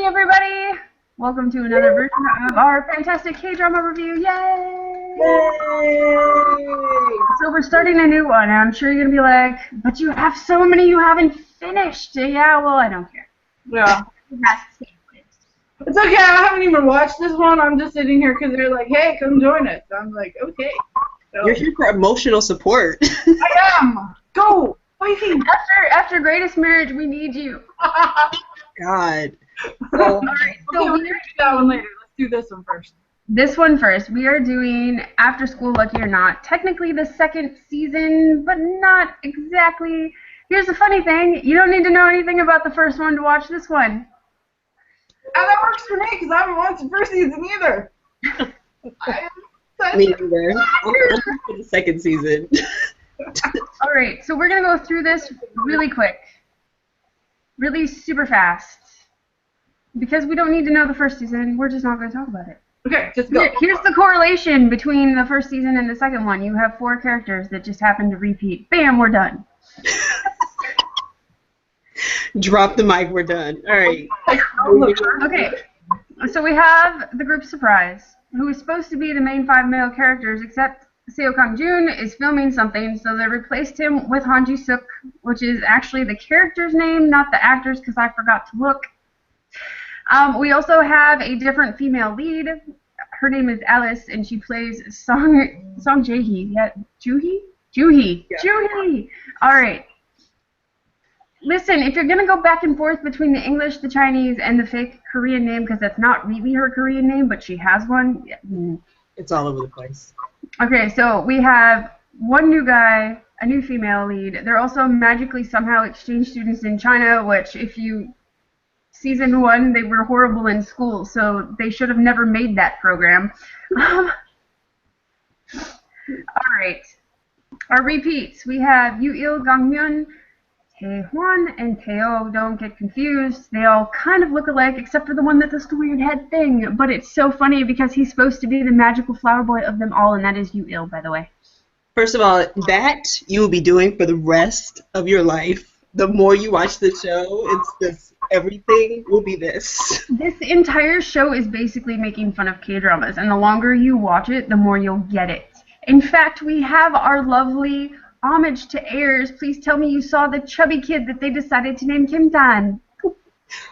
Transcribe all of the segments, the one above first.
everybody! Welcome to another version of our fantastic K-drama review. Yay! Yay! So we're starting a new one, and I'm sure you're gonna be like, but you have so many you haven't finished. Yeah, well, I don't care. Yeah. It's okay, I haven't even watched this one. I'm just sitting here because they're like, hey, come join us. So I'm like, okay. So, You're here for emotional support. I am! Go! Fighting! After Greatest Marriage, we need you. God. All right, so Okay, we're going to do that one later. Let's do this one first. this one first. We are doing After School, Lucky or Not. Technically the second season, but not exactly. Here's the funny thing. You don't need to know anything about the first one to watch this one. And that works for me because I haven't watched the first season either. Me neither. I'm here for the second season. All right, so we're going to go through this really quick. Really super fast. Because we don't need to know the first season, we're just not going to talk about it. Okay, just go. Here's the correlation between the first season and the second one. You have 4 characters that just happen to repeat. Bam, we're done. Drop the mic, we're done. All right. Okay, so we have the group Surprise, who is supposed to be the main 5 male characters, except Seo Kang-joon is filming something, so they replaced him with Han Ji-suk, which is actually the character's name, not the actor's, because I forgot to look. We also have a different female lead. Her name is Alice, and she plays Song Jae-hee. Yeah, Joo-hee? Joo-hee. Yeah. Joo-hee. All right. Listen, if you're going to go back and forth between the English, the Chinese, and the fake Korean name, because that's not really her Korean name, but she has one. It's all over the place. Okay, so we have one new guy, a new female lead. They're also magically somehow exchange students in China, which if you... Season 1, they were horrible in school, so they should have never made that program. Alright. Our repeats. We have Yoo-il, Gangmyeon, Tae-hwan, and Tae-oh. Don't get confused. They all kind of look alike, except for the one that does the weird head thing. But it's so funny because he's supposed to be the magical flower boy of them all, and that is Yoo-il, by the way. First of all, that you will be doing for the rest of your life. The more you watch the show, it's just everything will be this. This entire show is basically making fun of K-dramas, and the longer you watch it, the more you'll get it. In fact, we have our lovely homage to Ayers. Please tell me you saw the chubby kid that they decided to name Kim Tan.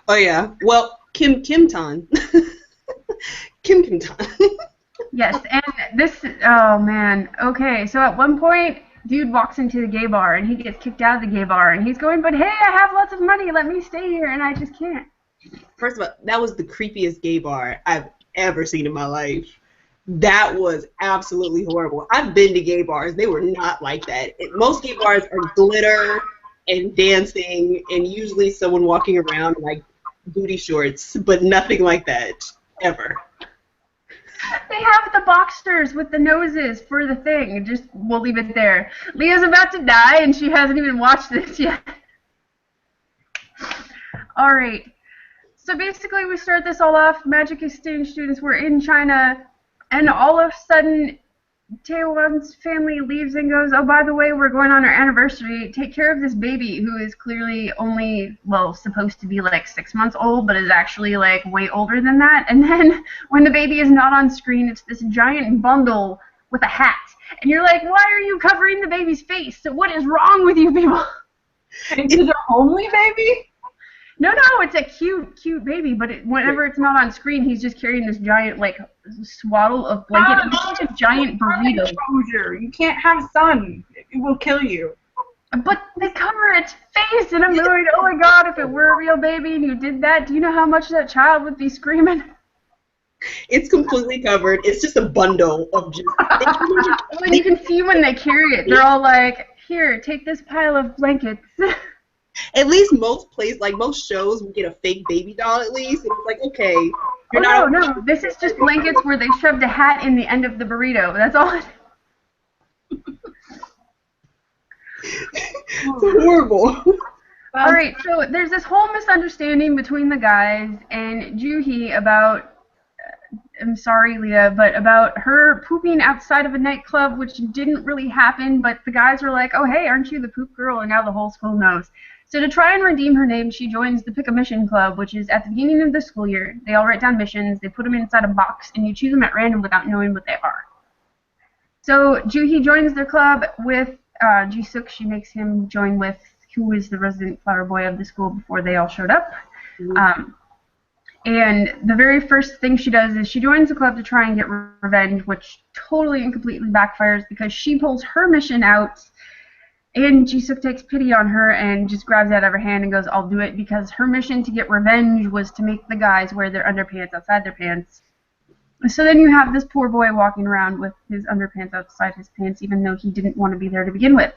Oh yeah. Well, Kim Tan. Kim Tan. Yes, and this, oh man, okay, so at one point, dude walks into the gay bar, and he gets kicked out of the gay bar, and he's going, but hey, I have lots of money, let me stay here, and I just can't. First of all, that was the creepiest gay bar I've ever seen in my life. That was absolutely horrible. I've been to gay bars. They were not like that. Most gay bars are glitter and dancing, and usually someone walking around in, like, booty shorts, but nothing like that, ever. They have the Boxsters with the noses for the thing. Just, we'll leave it there. Leah's about to die, and she hasn't even watched this yet. Alright. So basically, we start this all off. Magic exchange students were in China, and all of a sudden, Taewon's family leaves and goes, oh, by the way, we're going on our anniversary. Take care of this baby who is clearly only, well, supposed to be like 6 months old, but is actually like way older than that. And then when the baby is not on screen, it's this giant bundle with a hat. And you're like, why are you covering the baby's face? So what is wrong with you people? Is it a homely baby? No, it's a cute baby, but whenever it's not on screen, he's just carrying this giant, like, swaddle of blanket. It's like a giant burrito. Exposure. You can't have sun. It will kill you. But they cover its face, and I'm going, oh my god, if it were a real baby and you did that, do you know how much that child would be screaming? It's completely covered. It's just a bundle of just... And you can see when they carry it, they're all like, here, take this pile of blankets. At least most most shows will get a fake baby doll at least. And it's like, okay. No, this is just blankets where they shoved a hat in the end of the burrito. That's all it It's horrible. Alright, so there's this whole misunderstanding between the guys and Joo-hee about, I'm sorry, Leah, but about her pooping outside of a nightclub, which didn't really happen, but the guys were like, oh, hey, aren't you the poop girl? And now the whole school knows. So to try and redeem her name, she joins the Pick a Mission Club, which is at the beginning of the school year. They all write down missions, they put them inside a box, and you choose them at random without knowing what they are. So Juhi joins their club with Jisuk. She makes him join with who is the resident flower boy of the school before they all showed up. And the very first thing she does is she joins the club to try and get revenge, which totally and completely backfires because she pulls her mission out. And Jisuk takes pity on her and just grabs it out of her hand and goes, I'll do it, because her mission to get revenge was to make the guys wear their underpants outside their pants. So then you have this poor boy walking around with his underpants outside his pants, even though he didn't want to be there to begin with.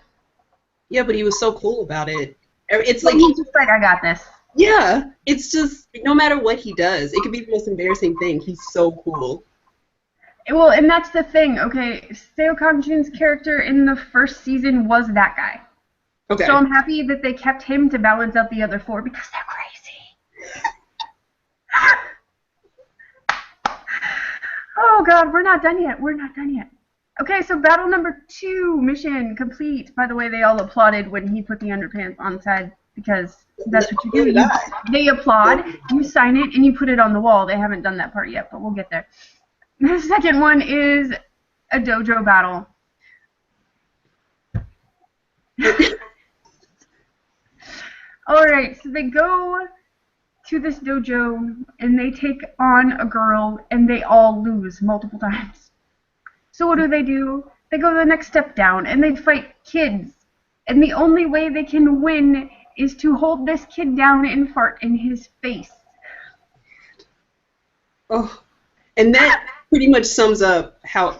Yeah, but he was so cool about it. It's like he's just like, I got this. Yeah, it's just, no matter what he does, it could be the most embarrassing thing. He's so cool. Well, and that's the thing, okay? Seo Kang-jin's character in the first season was that guy. Okay. So I'm happy that they kept him to balance out the other four because they're crazy. Oh God, we're not done yet. We're not done yet. Okay, so battle number 2, mission complete. By the way, they all applauded when he put the underpants on the side because that's what you do. They applaud, you sign it, and you put it on the wall. They haven't done that part yet, but we'll get there. The second one is a dojo battle. Alright, so they go to this dojo and they take on a girl and they all lose multiple times. So what do? They go the next step down and they fight kids. And the only way they can win is to hold this kid down and fart in his face. Oh, and that pretty much sums up how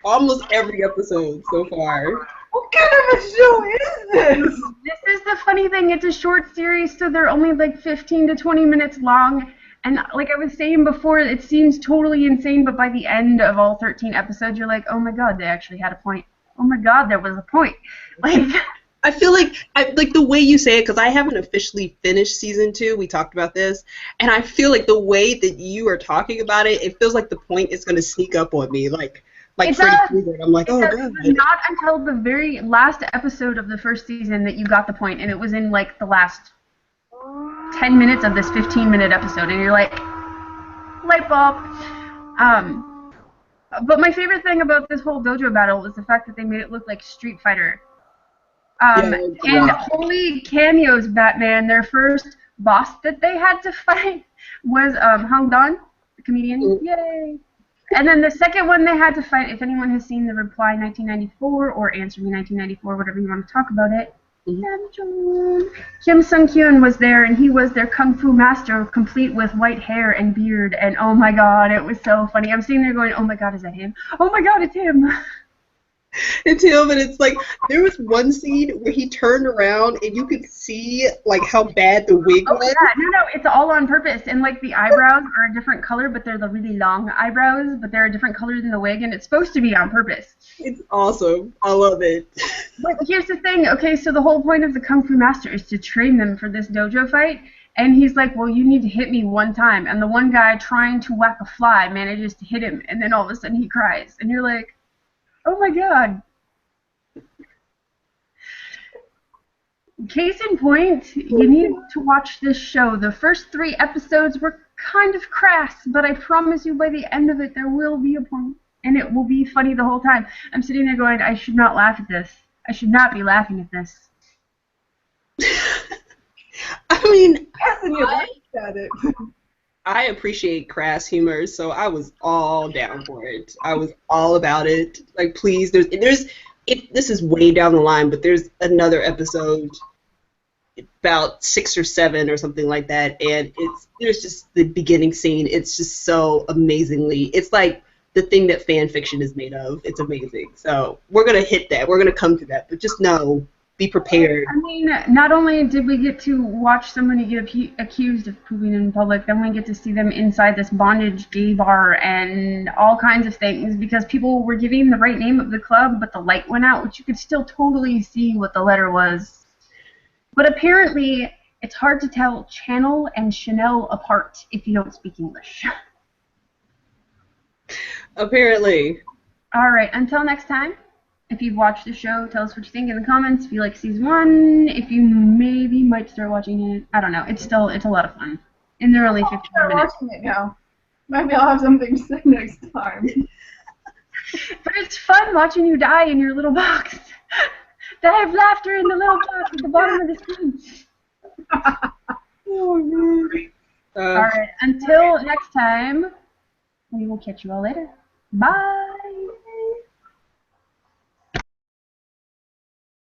almost every episode so far. What kind of a show is this? This is the funny thing. It's a short series, so they're only like 15 to 20 minutes long. And like I was saying before, it seems totally insane, but by the end of all 13 episodes, you're like, oh my God, they actually had a point. Oh my God, there was a point. Like, I feel like the way you say it, because I haven't officially finished season 2. We talked about this, and I feel like the way that you are talking about it, it feels like the point is going to sneak up on me, like Freddy Krueger. I'm like, oh God. It was not until the very last episode of the first season that you got the point, and it was in like the last 10 minutes of this 15-minute episode, and you're like, light bulb. But my favorite thing about this whole dojo battle was the fact that they made it look like Street Fighter. And holy cameos, Batman. Their first boss that they had to fight was Hong Dan, the comedian. Yay! And then the second one they had to fight, if anyone has seen the Reply 1994 or Answer Me 1994, whatever you want to talk about it, Kim Sung-kyun was there, and he was their kung fu master, complete with white hair and beard, and oh my God, it was so funny. I'm sitting there going, oh my God, is that him? Oh my God, it's him! It's him, and it's like, there was one scene where he turned around, and you could see, like, how bad the wig was. Yeah, no, it's all on purpose, and, like, the eyebrows are a different color, but they're the really long eyebrows, but they're a different color than the wig, and it's supposed to be on purpose. It's awesome. I love it. But here's the thing, okay, so the whole point of the Kung Fu Master is to train them for this dojo fight, and he's like, well, you need to hit me one time, and the one guy trying to whack a fly manages to hit him, and then all of a sudden he cries, and you're like, oh my God. Case in point, you need to watch this show. The first 3 episodes were kind of crass, but I promise you by the end of it there will be a point, and it will be funny the whole time. I'm sitting there going, I should not laugh at this. I should not be laughing at this. I mean, I appreciate crass humor, so I was all down for it. I was all about it. Like, please, this is way down the line, but there's another episode, about 6 or 7 or something like that, and there's just the beginning scene. It's just so amazingly, it's like the thing that fan fiction is made of. It's amazing. So we're gonna hit that. We're gonna come to that, but just know. Be prepared. I mean, not only did we get to watch somebody get accused of pooping in public, then we get to see them inside this bondage gay bar and all kinds of things because people were giving the right name of the club, but the light went out, which you could still totally see what the letter was. But apparently, it's hard to tell Channel and Chanel apart if you don't speak English. Apparently. All right, until next time. If you've watched the show, tell us what you think in the comments. If you like season 1, if you maybe might start watching it. I don't know. It's a lot of fun. And they're only 15 I'm minutes. watching it now. Maybe I'll have something to say next time. But it's fun watching you die in your little box. They have laughter in the little box at the bottom of the screen. Oh, man. Alright, until next time, we will catch you all later. Bye!